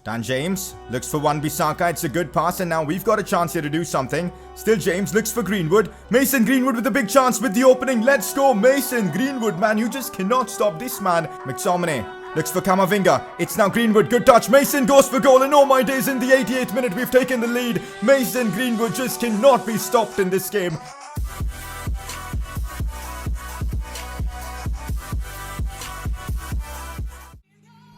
Dan James looks for Wan-Bissaka. It's a good pass, and now we've got a chance here to do something. Still James looks for Greenwood. Mason Greenwood with a big chance with the opening. Let's go, Mason Greenwood, man. You just cannot stop this man. McTominay looks for Camavinga. It's now Greenwood. Good touch. Mason goes for goal. And oh my days, in the 88th minute, we've taken the lead. Mason Greenwood just cannot be stopped in this game.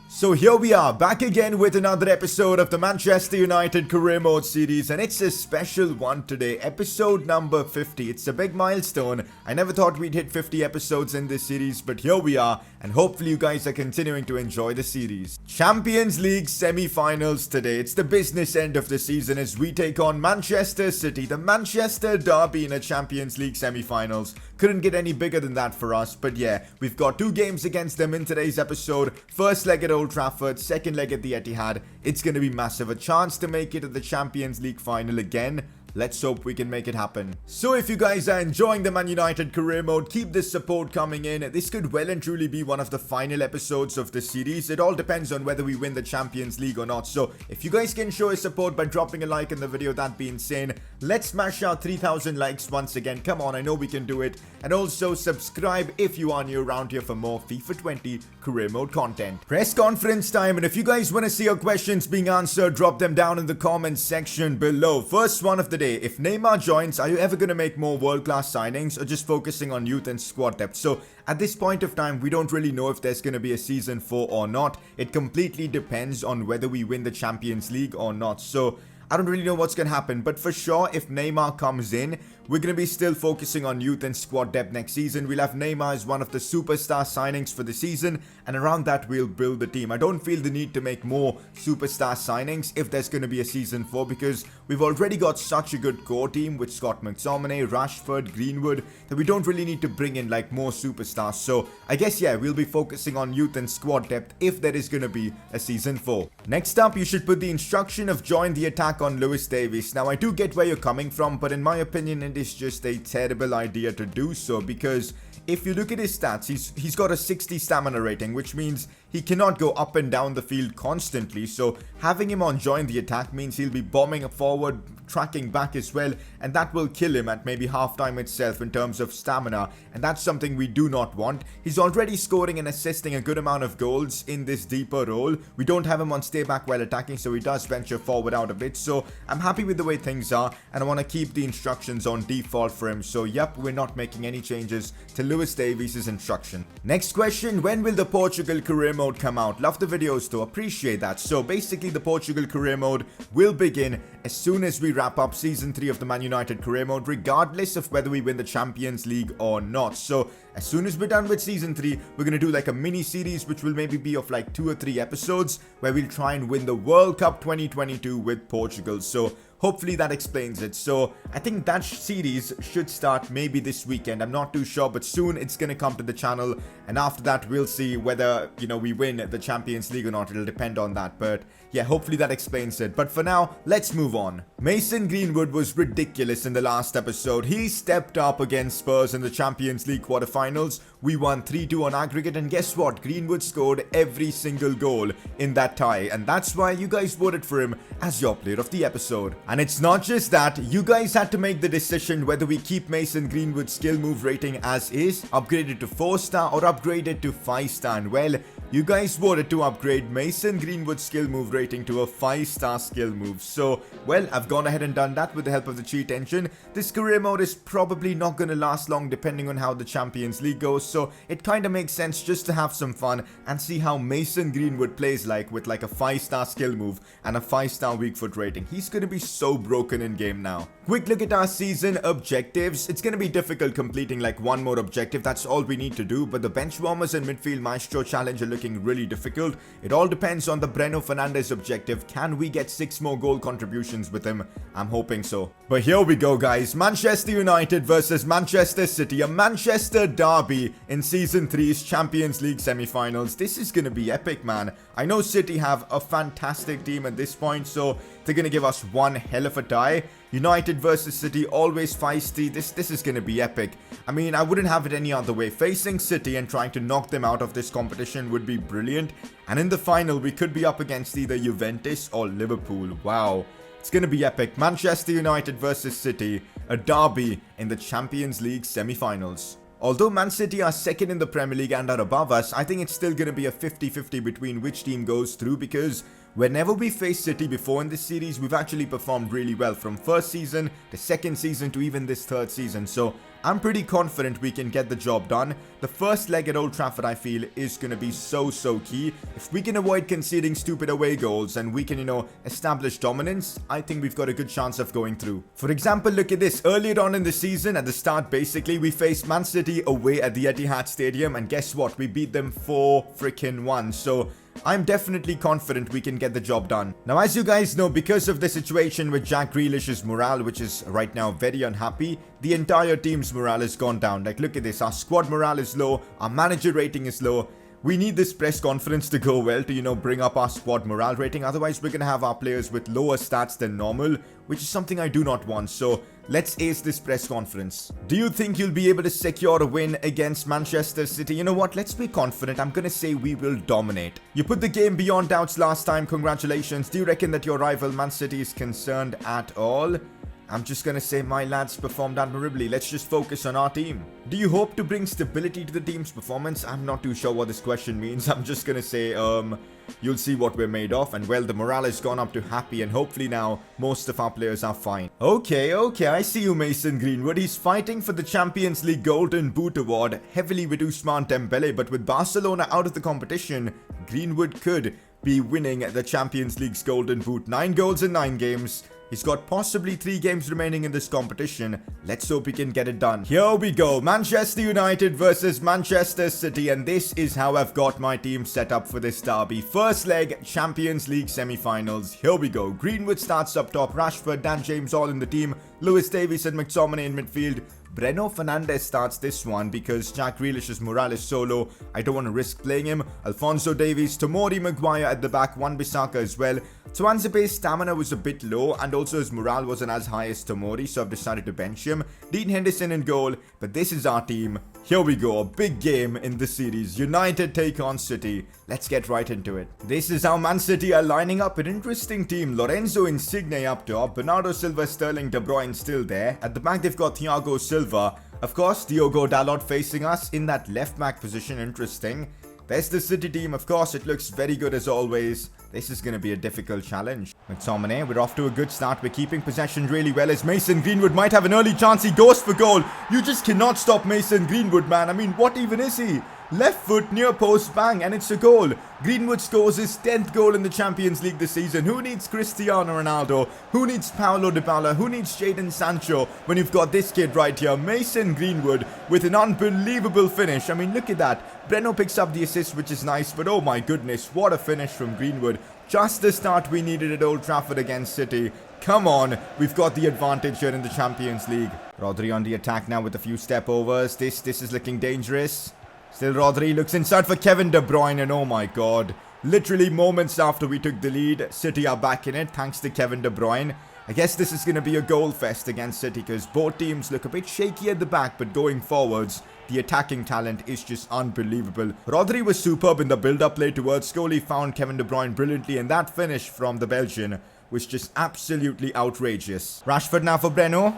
So here we are, back again with another episode of the Manchester United Career Mode series, and it's a special one today, episode number 50. It's a big milestone. I never thought we'd hit 50 episodes in this series, but here we are, and hopefully you guys are continuing to enjoy the series. Champions League semi-finals today. It's the business end of the season as we take on Manchester City, the Manchester derby in a Champions League semi-finals. Couldn't get any bigger than that for us, but yeah, we've got two games against them in today's episode. First leg at Old Trafford, second leg at the Etihad. It's going to be massive. A chance to make it to the Champions League final again. Let's hope we can make it happen. So if you guys are enjoying the Man United career mode, keep this support coming in. This could well and truly be one of the final episodes of the series. It all depends on whether we win the Champions League or not. So if you guys can show your support by dropping a like in the video, that'd be insane. Let's smash out 3,000 likes once again. Come on, I know we can do it. And also subscribe if you are new around here for more FIFA 20 career mode content. Press conference time, and if you guys want to see your questions being answered, drop them down in the comments section below. First one of the day. If Neymar joins, are you ever going to make more world-class signings or just focusing on youth and squad depth? So at this point of time, we don't really know if there's going to be a season 4 or not. It completely depends on whether we win the Champions League or not. So I don't really know what's going to happen, but for sure, if Neymar comes in, we're going to be still focusing on youth and squad depth next season. We'll have Neymar as one of the superstar signings for the season, and around that, we'll build the team. I don't feel the need to make more superstar signings if there's going to be a season 4, because we've already got such a good core team with Scott McTominay, Rashford, Greenwood, that we don't really need to bring in like more superstars. So I guess, yeah, we'll be focusing on youth and squad depth if there is going to be a season 4. Next up, you should put the instruction of join the attack on Lewis Davies. Now, I do get where you're coming from, but in my opinion, it is just a terrible idea to do so, because if you look at his stats, he's got a 60 stamina rating, which means he cannot go up and down the field constantly. So having him on join the attack means he'll be bombing forward, tracking back as well, and that will kill him at maybe halftime itself in terms of stamina, and that's something we do not want. He's already scoring and assisting a good amount of goals in this deeper role. We don't have him on stay back while attacking, so he does venture forward out a bit. So I'm happy with the way things are, and I want to keep the instructions on default for him. So yep, we're not making any changes to Lewis Davies' instruction. Next question, when will the Portugal career mode come out? Love the videos though, appreciate that. So basically the Portugal career mode will begin as soon as we wrap up season 3 of the Man United career mode, regardless of whether we win the Champions League or not. So as soon as we're done with season 3, we're going to do like a mini series which will maybe be of like 2 or 3 episodes where we'll try and win the World Cup 2022 with Portugal. So hopefully that explains it. So I think that series should start maybe this weekend. I'm not too sure, but soon it's going to come to the channel. And after that, we'll see whether, you know, we win the Champions League or not. It'll depend on that. But yeah, hopefully that explains it. But for now, let's move on. Mason Greenwood was ridiculous in the last episode. He stepped up against Spurs in the Champions League quarterfinals. We won 3-2 on aggregate, and guess what? Greenwood scored every single goal in that tie, and that's why you guys voted for him as your player of the episode. And it's not just that, you guys had to make the decision whether we keep Mason Greenwood's skill move rating as is, upgrade it to 4-star, or upgrade it to 5-star. And well, you guys voted to upgrade Mason Greenwood's skill move rating to a 5-star skill move. So, well, I've gone ahead and done that with the help of the cheat engine. This career mode is probably not going to last long depending on how the Champions League goes. So it kind of makes sense just to have some fun and see how Mason Greenwood plays like with like a 5-star skill move and a 5-star weak foot rating. He's going to be so broken in game now. Quick look at our season objectives. It's going to be difficult completing like one more objective. That's all we need to do. But the bench warmers and midfield maestro challenge are looking really difficult. It all depends on the Breno Fernandes objective. Can we get 6 more goal contributions with him? I'm hoping so. But here we go, guys. Manchester United versus Manchester City. A Manchester derby in Season 3's Champions League semi-finals. This is going to be epic, man. I know City have a fantastic team at this point, so they're going to give us one hell of a tie. United versus City, always feisty. This is going to be epic. I mean, I wouldn't have it any other way. Facing City and trying to knock them out of this competition would be brilliant. And in the final, we could be up against either Juventus or Liverpool. Wow. It's going to be epic. Manchester United versus City, a derby in the Champions League semi-finals. Although Man City are second in the Premier League and are above us, I think it's still going to be a 50-50 between which team goes through, because whenever we faced City before in this series, we've actually performed really well from first season to second season to even this third season. So I'm pretty confident we can get the job done. The first leg at Old Trafford, I feel, is going to be so key. If we can avoid conceding stupid away goals and we can, establish dominance, I think we've got a good chance of going through. For example, look at this. Earlier on in the season, at the start, basically, we faced Man City away at the Etihad Stadium, and guess what? We beat them 4-1. So I'm definitely confident we can get the job done. Now, as you guys know, because of the situation with Jack Grealish's morale, which is right now very unhappy, the entire team's morale has gone down. Like, look at this. Our squad morale is low. Our manager rating is low. We need this press conference to go well to, bring up our squad morale rating. Otherwise, we're going to have our players with lower stats than normal, which is something I do not want. So let's ace this press conference. Do you think you'll be able to secure a win against Manchester City? You know what? Let's be confident. I'm going to say we will dominate. You put the game beyond doubts last time. Congratulations. Do you reckon that your rival Man City is concerned at all? I'm just going to say my lads performed admirably. Let's just focus on our team. Do you hope to bring stability to the team's performance? I'm not too sure what this question means. I'm just going to say, you'll see what we're made of. And well, the morale has gone up to happy, and hopefully now most of our players are fine. Okay, I see you, Mason Greenwood. He's fighting for the Champions League Golden Boot Award heavily with Ousmane Dembele, but with Barcelona out of the competition, Greenwood could be winning the Champions League's Golden Boot. 9 goals in 9 games. He's got possibly 3 games remaining in this competition. Let's hope he can get it done. Here we go. Manchester United versus Manchester City. And this is how I've got my team set up for this derby. First leg, Champions League semi-finals. Here we go. Greenwood starts up top. Rashford, Dan James all in the team. Lewis Davies and McTominay in midfield. Bruno Fernandes starts this one because Jack Grealish's morale is so low. I don't want to risk playing him. Alphonso Davies, Tomori Maguire at the back, Wan-Bissaka as well. Tuanzebe's stamina was a bit low and also his morale wasn't as high as Tomori, so I've decided to bench him. Dean Henderson in goal, but this is our team. Here we go, a big game in the series. United take on City. Let's get right into it. This is how Man City are lining up. An interesting team. Lorenzo Insigne up top. Bernardo Silva, Sterling, De Bruyne still there. At the back they've got Thiago Silva. Of course, Diogo Dalot facing us in that left back position. Interesting. There's the City team. Of course, it looks very good as always. This is going to be a difficult challenge. McTominay, we're off to a good start. We're keeping possession really well as Mason Greenwood might have an early chance. He goes for goal. You just cannot stop Mason Greenwood, man. I mean, what even is he? Left foot, near post, bang, and it's a goal. Greenwood scores his 10th goal in the Champions League this season. Who needs Cristiano Ronaldo? Who needs Paulo Dybala? Who needs Jadon Sancho when you've got this kid right here, Mason Greenwood, with an unbelievable finish? I mean, look at that. Breno picks up the assist, which is nice, but oh my goodness, what a finish from Greenwood. Just the start we needed at Old Trafford against City. Come on, we've got the advantage here in the Champions League. Rodri on the attack now with a few step overs. This is looking dangerous. Still Rodri looks inside for Kevin De Bruyne, and oh my god. Literally moments after we took the lead, City are back in it thanks to Kevin De Bruyne. I guess this is going to be a goal fest against City because both teams look a bit shaky at the back, but going forwards, the attacking talent is just unbelievable. Rodri was superb in the build-up play towards goal. He found Kevin De Bruyne brilliantly, and that finish from the Belgian was just absolutely outrageous. Rashford now for Breno.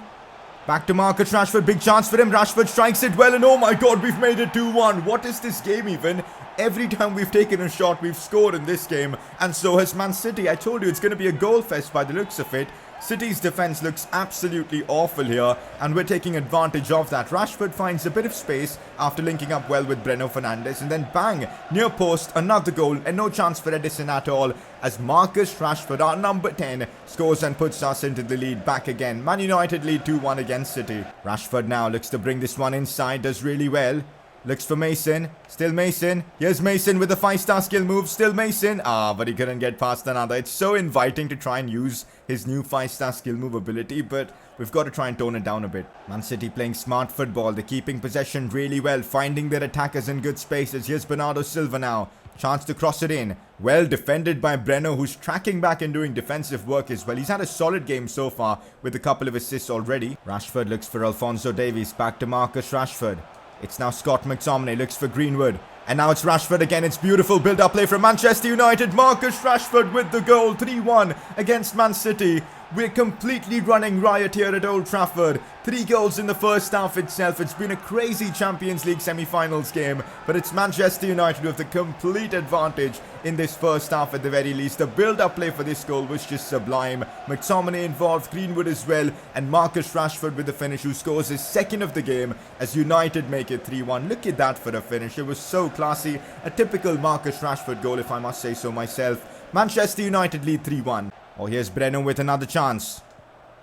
Back to Marcus Rashford, big chance for him. Rashford strikes it well, and oh my god, we've made it 2-1. What is this game even? Every time we've taken a shot, we've scored in this game, and so has Man City. I told you it's going to be a goal fest by the looks of it. City's defense looks absolutely awful here, and we're taking advantage of that. Rashford finds a bit of space after linking up well with Bruno Fernandes, and then bang, near post, another goal, and no chance for Edison at all, as Marcus Rashford, our number 10, scores and puts us into the lead back again. Man United lead 2-1 against City. Rashford now looks to bring this one inside, does really well. Looks for Mason. Still Mason. Here's Mason with a 5-star skill move. Still Mason. But he couldn't get past another. It's so inviting to try and use his new 5-star skill move ability, but we've got to try and tone it down a bit. Man City playing smart football. They're keeping possession really well, finding their attackers in good spaces. Here's Bernardo Silva now. Chance to cross it in. Well defended by Breno, who's tracking back and doing defensive work as well. He's had a solid game so far with a couple of assists already. Rashford looks for Alphonso Davies. Back to Marcus Rashford. It's now Scott McTominay. Looks for Greenwood. And now it's Rashford again. It's beautiful build-up play from Manchester United. Marcus Rashford with the goal. 3-1 against Man City. We're completely running riot here at Old Trafford. 3 goals in the first half itself. It's been a crazy Champions League semi-finals game. But it's Manchester United with the complete advantage in this first half at the very least. The build-up play for this goal was just sublime. McTominay involved, Greenwood as well. And Marcus Rashford with the finish, who scores his second of the game as United make it 3-1. Look at that for a finish. It was so classy. A typical Marcus Rashford goal, if I must say so myself. Manchester United lead 3-1. Oh, here's Breno with another chance.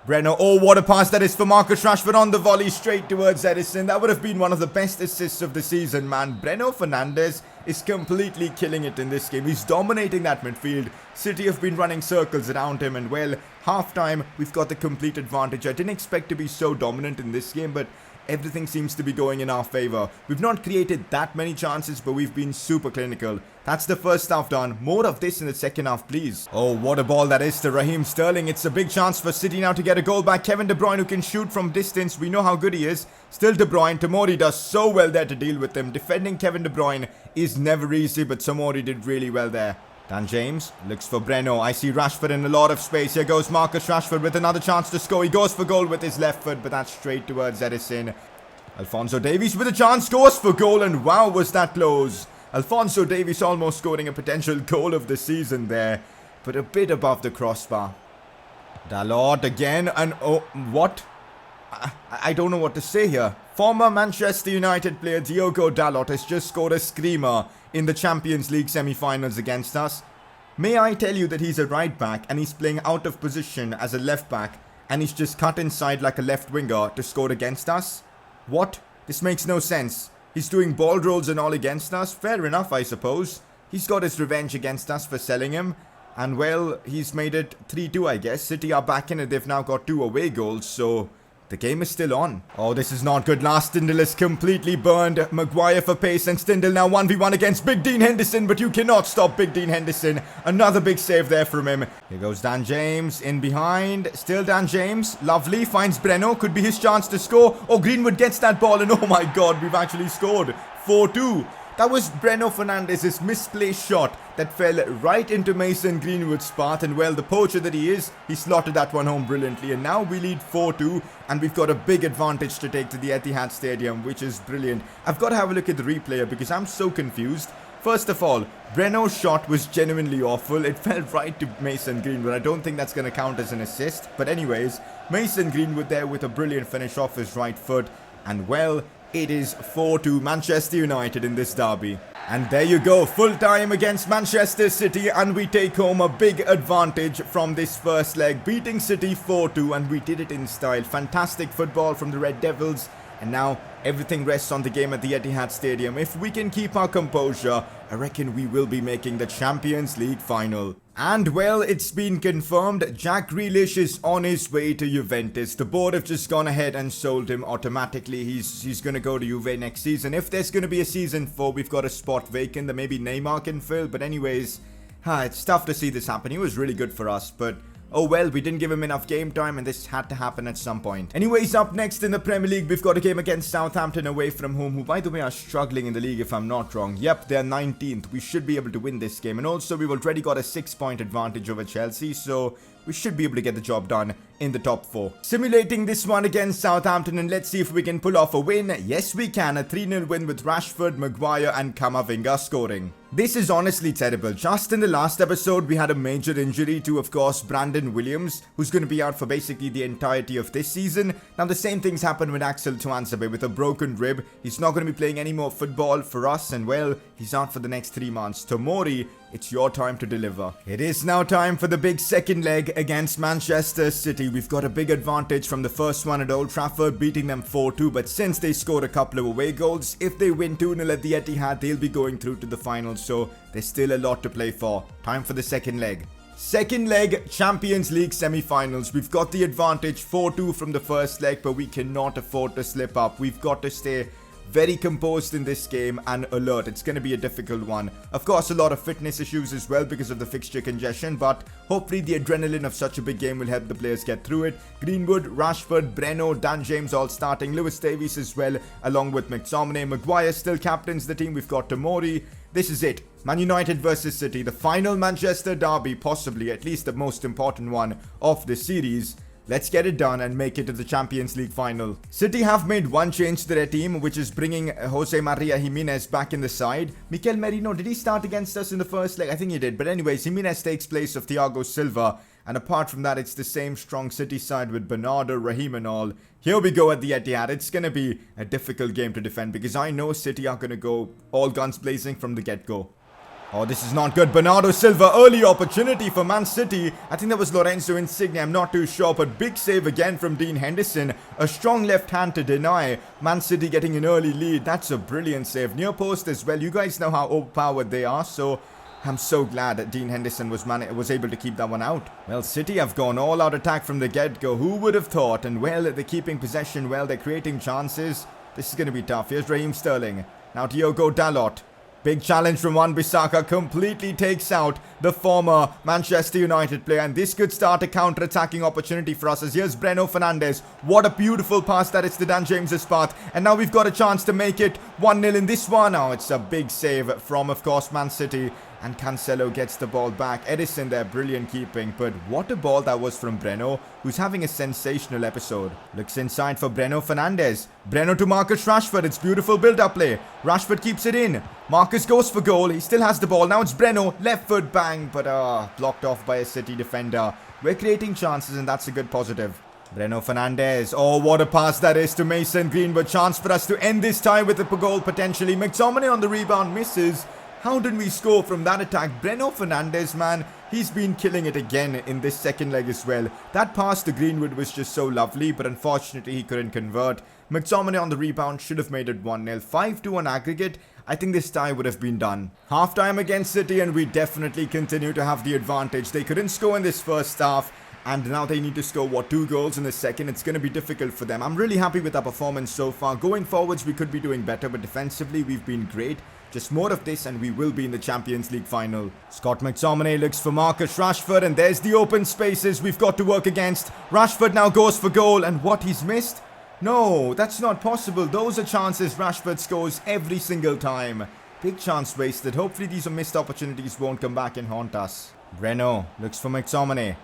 Breno, oh, what a pass that is for Marcus Rashford on the volley straight towards Edison. That would have been one of the best assists of the season, man. Breno Fernandes is completely killing it in this game. He's dominating that midfield. City have been running circles around him, and well, half-time, we've got the complete advantage. I didn't expect to be so dominant in this game, but everything seems to be going in our favour. We've not created that many chances, but we've been super clinical. That's the first half done. More of this in the second half, please. Oh, what a ball that is to Raheem Sterling. It's a big chance for City now to get a goal by Kevin De Bruyne, who can shoot from distance. We know how good he is. Still De Bruyne. Tomori does so well there to deal with him. Defending Kevin De Bruyne is never easy, but Tomori did really well there. Dan James looks for Breno. I see Rashford in a lot of space. Here goes Marcus Rashford with another chance to score. He goes for goal with his left foot, but that's straight towards Edison. Alphonso Davies with a chance, goes for goal, and wow, was that close. Alphonso Davies almost scoring a potential goal of the season there, but a bit above the crossbar. Dalot again, and oh, what? I don't know what to say here. Former Manchester United player Diogo Dalot has just scored a screamer in the Champions League semi-finals against us. May I tell you that he's a right back and he's playing out of position as a left back, and he's just cut inside like a left winger to score against us? What? This makes no sense. He's doing ball rolls and all against us. Fair enough, I suppose. He's got his revenge against us for selling him. And well, he's made it 3-2, I guess. City are back in it. They've now got 2 away goals, so the game is still on. Oh, this is not good. Last Stindl is completely burned. Maguire for pace, and Stindl now 1v1 against Big Dean Henderson, but you cannot stop Big Dean Henderson. Another big save there from him. Here goes Dan James in behind. Still Dan James. Lovely. Finds Breno. Could be his chance to score. Oh, Greenwood gets that ball, and oh my god, we've actually scored. 4-2. That was Breno Fernandes' misplaced shot that fell right into Mason Greenwood's path, and well, the poacher that he is, he slotted that one home brilliantly, and now we lead 4-2, and we've got a big advantage to take to the Etihad Stadium, which is brilliant. I've got to have a look at the replay because I'm so confused. First of all, Breno's shot was genuinely awful. It fell right to Mason Greenwood. I don't think that's going to count as an assist, but anyways, Mason Greenwood there with a brilliant finish off his right foot, and well, it is 4-2 Manchester United in this derby. And there you go, full time against Manchester City, and we take home a big advantage from this first leg, beating City 4-2, and we did it in style. Fantastic football from the Red Devils, and now everything rests on the game at the Etihad Stadium. If we can keep our composure, I reckon we will be making the Champions League final. And well, it's been confirmed, Jack Grealish is on his way to Juventus. The board have just gone ahead and sold him automatically. He's going to go to Juve next season. If there's going to be a season 4, we've got a spot vacant that maybe Neymar can fill. But anyways, it's tough to see this happen. He was really good for us, but oh well, we didn't give him enough game time, and this had to happen at some point. Anyways, up next in the Premier League, we've got a game against Southampton away from home, who by the way are struggling in the league if I'm not wrong. Yep, they're 19th. We should be able to win this game, and also we've already got a 6-point advantage over Chelsea, so we should be able to get the job done in the top 4. Simulating this one against Southampton, and let's see if we can pull off a win. Yes, we can. A 3-0 win with Rashford, Maguire and Camavinga scoring. This is honestly terrible. Just in the last episode, we had a major injury to, of course, Brandon Williams, who's going to be out for basically the entirety of this season. Now, the same things happened with Axel Tuanzebe with a broken rib. He's not going to be playing any more football for us, and well, he's out for the next 3 months. Tomori, it's your time to deliver. It is now time for the big second leg against Manchester City. We've got a big advantage from the first one at Old Trafford, beating them 4-2, but since they scored a couple of away goals, if they win 2-0 at the Etihad, they'll be going through to the finals, so there's still a lot to play for. Time for the second leg. Second leg, Champions League semi-finals. We've got the advantage 4-2 from the first leg, but we cannot afford to slip up. We've got to stay very composed in this game and alert. It's going to be a difficult one. Of course, a lot of fitness issues as well because of the fixture congestion, but hopefully the adrenaline of such a big game will help the players get through it. Greenwood, Rashford, Breno, Dan James all starting. Lewis Davies as well, along with McTominay. Maguire still captains the team. We've got Tomori. This is it. Man United versus City. The final Manchester derby, possibly, at least the most important one of the series. Let's get it done and make it to the Champions League final. City have made one change to their team, which is bringing Jose Maria Jimenez back in the side. Mikel Merino, did he start against us in the first leg? I think he did. But anyways, Jimenez takes place of Thiago Silva. And apart from that, it's the same strong City side with Bernardo, Raheem and all. Here we go at the Etihad. It's going to be a difficult game to defend because I know City are going to go all guns blazing from the get-go. Oh, this is not good. Bernardo Silva, early opportunity for Man City. I think that was Lorenzo Insigne, I'm not too sure. But big save again from Dean Henderson. A strong left hand to deny. Man City getting an early lead. That's a brilliant save. Near post as well. You guys know how overpowered they are. So I'm so glad that Dean Henderson was able to keep that one out. Well, City have gone all out attack from the get-go. Who would have thought? And well, they're keeping possession well. They're creating chances. This is going to be tough. Here's Raheem Sterling. Now Diogo Dalot. Big challenge from Wan-Bissaka, completely takes out the former Manchester United player. And this could start a counter-attacking opportunity for us as here's Breno Fernandes. What a beautiful pass that is to Dan James's path. And now we've got a chance to make it 1-0 in this one. Now it's a big save from, of course, Man City. And Cancelo gets the ball back. Edison there, brilliant keeping. But what a ball that was from Breno, who's having a sensational episode. Looks inside for Breno Fernandes. Breno to Marcus Rashford. It's beautiful build-up play. Rashford keeps it in. Marcus goes for goal. He still has the ball. Now it's Breno. Left foot bang. But blocked off by a City defender. We're creating chances and that's a good positive. Breno Fernandes. Oh, what a pass that is to Mason Greenwood. Chance for us to end this tie with a goal potentially. McTominay on the rebound misses. How did we score from that attack? Breno Fernandes, man, he's been killing it again in this second leg as well. That pass to Greenwood was just so lovely, but unfortunately he couldn't convert. McTominay on the rebound should have made it 1-0. 5-2 on aggregate. I think this tie would have been done. Half-time against City and we definitely continue to have the advantage. They couldn't score in this first half. And now they need to score, 2 goals in the second. It's going to be difficult for them. I'm really happy with our performance so far. Going forwards, we could be doing better. But defensively, we've been great. Just more of this and we will be in the Champions League final. Scott McTominay looks for Marcus Rashford. And there's the open spaces we've got to work against. Rashford now goes for goal. And what, he's missed? No, that's not possible. Those are chances Rashford scores every single time. Big chance wasted. Hopefully these missed opportunities won't come back and haunt us. Breno looks for McTominay.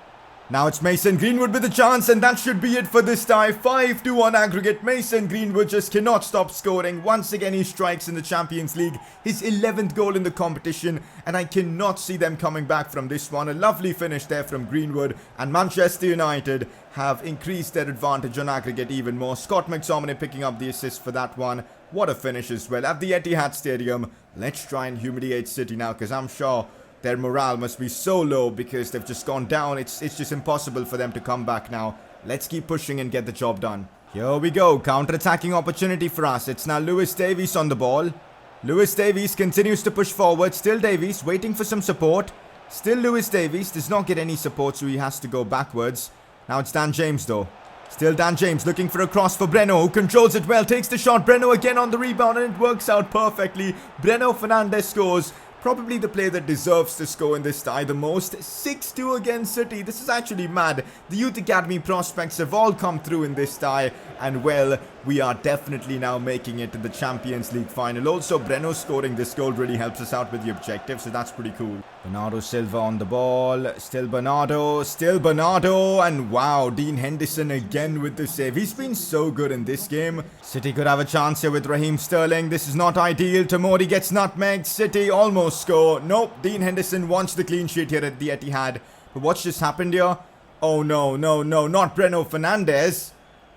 Now it's Mason Greenwood with a chance and that should be it for this tie. 5-2 on aggregate. Mason Greenwood just cannot stop scoring. Once again he strikes in the Champions League. His 11th goal in the competition and I cannot see them coming back from this one. A lovely finish there from Greenwood and Manchester United have increased their advantage on aggregate even more. Scott McTominay picking up the assist for that one. What a finish as well at the Etihad Stadium. Let's try and humiliate City now because I'm sure their morale must be so low because they've just gone down. It's just impossible for them to come back now. Let's keep pushing and get the job done. Here we go. Counter-attacking opportunity for us. It's now Lewis Davies on the ball. Lewis Davies continues to push forward. Still Davies waiting for some support. Still Lewis Davies does not get any support, so he has to go backwards. Now it's Dan James though. Still Dan James looking for a cross for Breno, who controls it well. Takes the shot. Breno again on the rebound and it works out perfectly. Breno Fernandes scores. Probably the player that deserves to score in this tie the most. 6-2 against City. This is actually mad. The Youth Academy prospects have all come through in this tie. And well, we are definitely now making it to the Champions League final. Also, Breno scoring this goal really helps us out with the objective. So that's pretty cool. Bernardo Silva on the ball. Still Bernardo. Still Bernardo. And wow, Dean Henderson again with the save. He's been so good in this game. City could have a chance here with Raheem Sterling. This is not ideal. Tomori gets nutmegged. City almost score. Nope, Dean Henderson wants the clean sheet here at the Etihad. But what's just happened here? Oh no, no, no, not Breno Fernandes.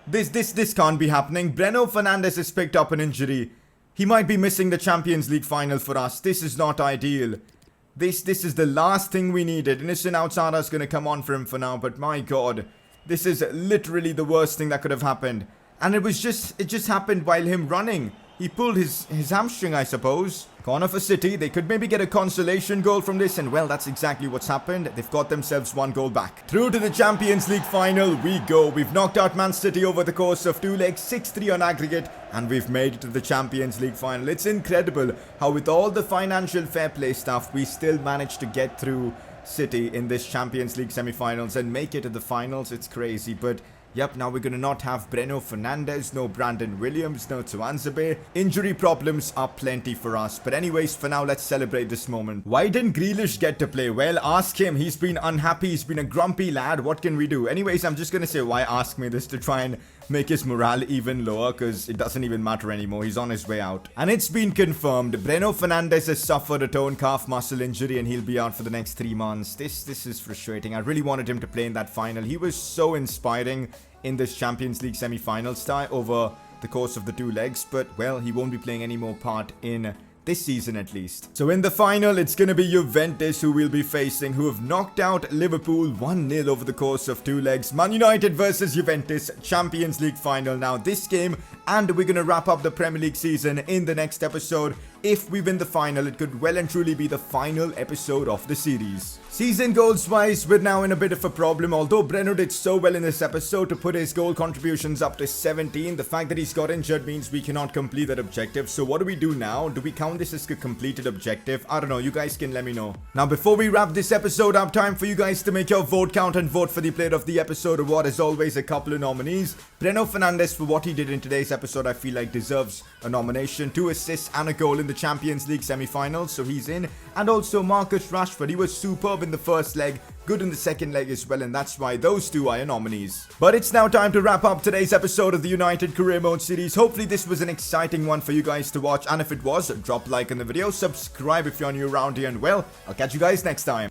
This can't be happening. Breno Fernandes has picked up an injury. He might be missing the Champions League final for us. This is not ideal. This is the last thing we needed. Innocent outsider is going to come on for him for now, but my god, this is literally the worst thing that could have happened. And it just happened while him running. He pulled his hamstring, I suppose. Corner for City. They could maybe get a consolation goal from this, and well, that's exactly what's happened. They've got themselves 1 goal back. Through to the Champions League final we go. We've knocked out Man City over the course of 2 legs, 6-3 on aggregate, and we've made it to the Champions League final. It's incredible how with all the financial fair play stuff, we still managed to get through City in this Champions League semi-finals and make it to the finals. It's crazy, but yep, now we're going to not have Bruno Fernandes, no Brandon Williams, no Tuanzebe. Injury problems are plenty for us. But anyways, for now, let's celebrate this moment. Why didn't Grealish get to play? Well, ask him. He's been unhappy. He's been a grumpy lad. What can we do? Anyways, I'm just going to say why ask me this to try and make his morale even lower, because it doesn't even matter anymore. He's on his way out. And it's been confirmed. Bruno Fernandes has suffered a torn calf muscle injury and he'll be out for the next 3 months. This is frustrating. I really wanted him to play in that final. He was so inspiring in this Champions League semi-finals tie over the course of the 2 legs, but well, he won't be playing any more part in this season at least. So in the final, it's going to be Juventus who we'll be facing, who have knocked out Liverpool 1-0 over the course of 2 legs. Man United versus Juventus, Champions League final. Now this game, and we're going to wrap up the Premier League season in the next episode. If we win the final, it could well and truly be the final episode of the series. Season goals wise, we're now in a bit of a problem. Although Bruno did so well in this episode to put his goal contributions up to 17, the fact that he's got injured means we cannot complete that objective. So what do we do now? Do we count this as a completed objective? I don't know. You guys can let me know. Now, before we wrap this episode up, time for you guys to make your vote count and vote for the player of the episode award. As always, a couple of nominees. Bruno Fernandes, for what he did in today's episode, I feel like deserves a nomination. 2 assists and a goal in the Champions League semi-finals, so he's in. And also Marcus Rashford, he was superb in the first leg, good in the second leg as well, and that's why those 2 are your nominees. But it's now time to wrap up today's episode of the United Career Mode series. Hopefully this was an exciting one for you guys to watch, and if it was, drop a like on the video, subscribe if you're new around here, and well, I'll catch you guys next time.